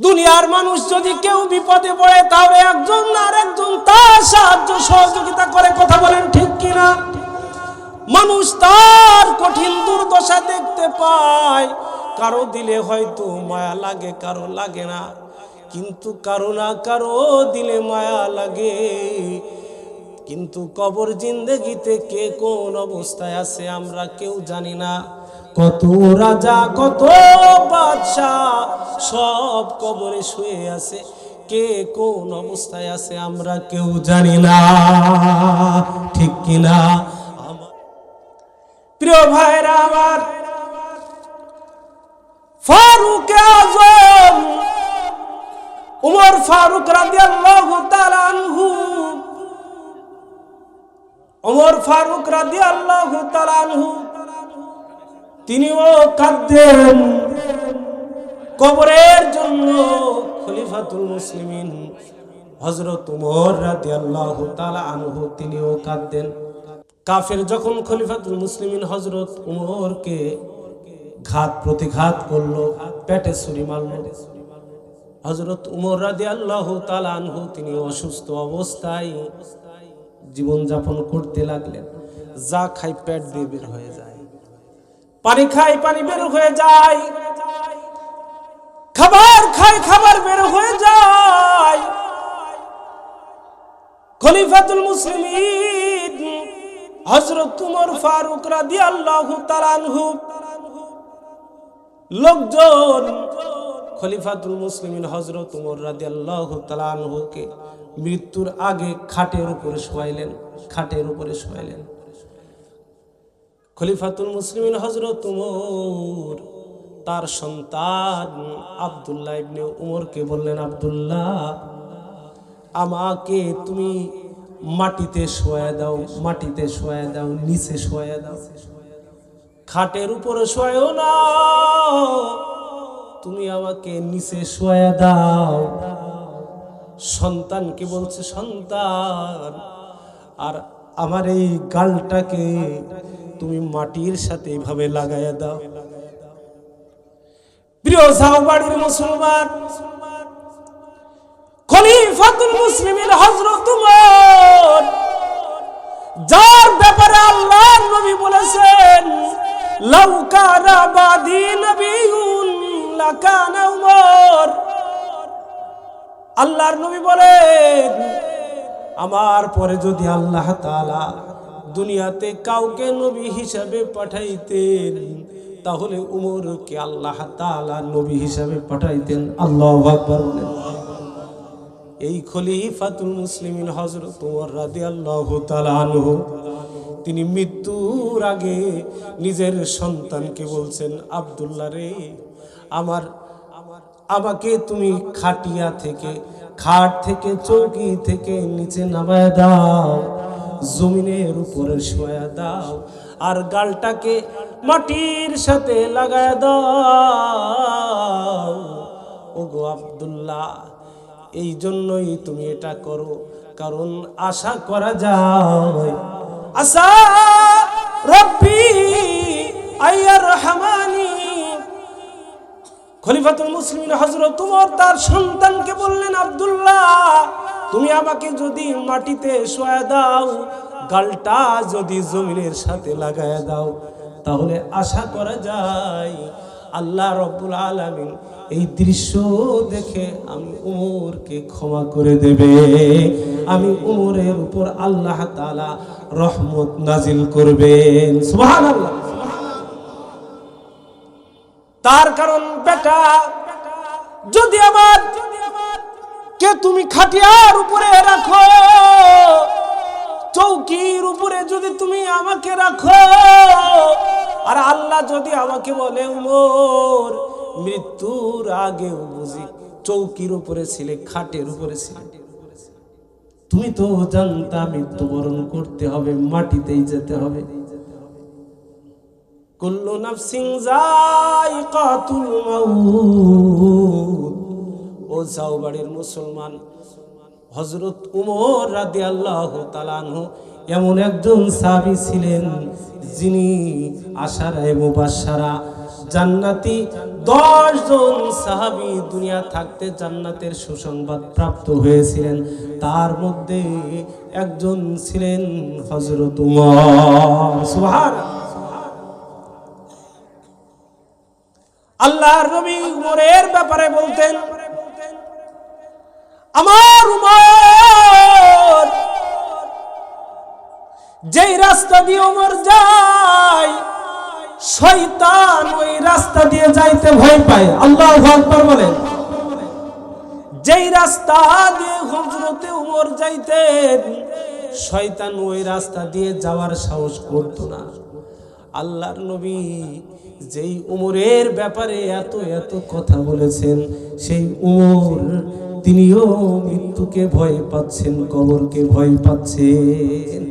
দুনিয়ার মানুষ যদি কেউ বিপদে পড়ে তাহলে একজন আর একজন তার সাহায্য সহযোগিতা করে, কথা বলেন ঠিক কিনা? মানুষ তার কঠিন দুর্দশা দেখতে পায়, কারো দিলে হয়তো মায়া লাগে, কারো লাগে না, কিন্তু কারো না কারো দিলে মায়া লাগে। কিন্তু কবর জিন্দেগিতে কে কোন অবস্থায় আছে আমরা কেউ জানি না। কত রাজা কত বাদশাহ সব কবরে শুয়ে আছে, কে কোন অবস্থায় আছে আমরা কেউ জানি না, ঠিক কিনা? প্রিয় ভাইরা আমার, ফারুক আজম উমর ফারুক রাদিয়াল্লাহু তাআলা আনহু, উমর ফারুক রাদিয়াল্লাহু তাআলা আনহু তিনিও কাঁদতেন কবরের জন্য। খলিফাতুল মুসলিমিন হযরত উমর রাদিয়াল্লাহু তাআলা আনহু তিনিও কাঁদতেন। কাফের যখন খলিফাতুল মুসলিমিন হযরত উমরকে ঘাত প্রতিঘাত করলো, পেটে ছুরি মারলো, হযরত উমর রাদিয়াল্লাহু তাআলা আনহু তিনি অসুস্থ অবস্থায় জীবন যাপন করতে লাগলেন। যা খাই পেট দিয়ে বের হয়ে যায়, পানি খাই পানি বের হয়ে যায়, খাবার খাই খাবার বের হয়ে যায়। খলিফাতুল মুসলিমিন হযরত উমর ফারুক রাদিয়াল্লাহু তাআলা আনহু লোকজন খলিফাতুল মুসলিমিন হযরত উমর রাদিয়াল্লাহু তাআলা আনহুকে মৃত্যুর আগে খাটের উপরে শোয়াইলেন, খাটের উপরে শোয়াইলেন। খলিফাতুল মুসলিমিন হযরত উমর তার সন্তান আব্দুল্লাহ ইবনে উমরকে বললেন, আব্দুল্লাহ আমাকে তুমি মাটিতে শোয়া দাও, মাটিতে শোয়া দাও, নিচে শোয়া দাও, খাটের উপরে শোয়াও না, তুমি আমাকে নিচে শোয়া দাও। সন্তানকে বলছে, সন্তান আর আমার এই গালটাকে তুমি মাটির সাথে এইভাবে লাগাইয়া দাও। প্রিয় সাহাবাড়ির মুসলমান, খলিফাতুল মুসলিমিন হযরত উমর যার ব্যাপারে আল্লাহর নবী বলেছেন, লাউ কানা বাদি নবিয়ুন লাকানা উমর। আল্লাহর নবী বলেন, আমার পরে যদি আল্লাহ তাআলা দুনিয়াতে কাউকে নবী হিসাবে পাঠাইতেন তাহলে উমরকে আল্লাহ তাআলা নবী হিসাবে পাঠাইতেন। আল্লাহু আকবার বলেন। এই খলিফাতুল মুসলিমিন হযরত উমর রাদিয়াল্লাহু তাআলা আনহু তিনি মৃত্যুর আগে নিজের সন্তানকে বলছেন, আব্দুল্লাহ রে, আমাকে তুমি খাটিয়া থেকে, খাট থেকে, চৌকি থেকে নিচে নামায় দাও, জমিনের উপরে শোয়া দাও, আর গালটাকে মাটির সাথে লাগায় দাও। ওগো আব্দুল্লাহ, এই জন্যই তুমি এটা করো, কারণ আশা করা যায়, আসা রব্বি আইয়ারহামানি। খলিফাতুল মুসলিমিন হযরত উমর তার সন্তানকে বললেন, আব্দুল্লাহ তুমি আমাকে যদি মাটিতে শোয়া দাও, গালটা যদি জমিনের সাথে লাগায় দাও, তাহলে আশা করা যায় আল্লাহ রব্বুল আলামিন এই দৃশ্য দেখে আমি উমরকে ক্ষমা করে দেবে, আমি উমরের উপর আল্লাহ তাআলা রহমত নাজিল করবেন। সুবহানাল্লাহ। তার কারণ বেটা, যদি আমার কে তুমি খাটিয়ার উপরে রাখো, চৌকির উপরে যদি তুমি আমাকে রাখো, আর আল্লাহ যদি আমাকে বলে, উমর মৃত্যুর আগেও বুঝি চৌকির উপরে ছিলে, খাটের উপরে ছিলে, তুমি তো জানতা মৃত্যুবরণ করতে হবে, মাটিতেই যেতে হবে। কুল্লু নাফসিন যায়িকাতুল মাউত। ও সাওবাড়ির মুসলমান, হযরত উমর রাদিয়াল্লাহু তাআলা আনহু এমন একজন সাহাবী ছিলেন যিনি আশারায়ে মুবাশশারা জান্নাতি 10 জন সাহাবী দুনিয়া থাকতে জান্নাতের সুসংবাদ প্রাপ্ত হয়েছিলেন। তার মধ্যে একজন ছিলেন হযরত উমর। সুবহানাল্লাহ। আল্লাহর নবী উমরের ব্যাপারে বলতেন, আমার উমর যেই রাস্তা দিয়ে উমর যায় শয়তান ওই রাস্তা দিয়ে যাইতে ভয় পায়। আল্লাহু আকবার বলেন। যেই রাস্তা দিয়ে হযরতে উমর যাইতেন শয়তান ওই রাস্তা দিয়ে যাওয়ার সাহস করত না। আল্লাহর নবী যেই উমরের ব্যাপারে এত এত কথা বলেছেন, সেই উমর তিনিও মৃত্যুকে ভয় পাচ্ছেন, কবরকে ভয় পাচ্ছেন।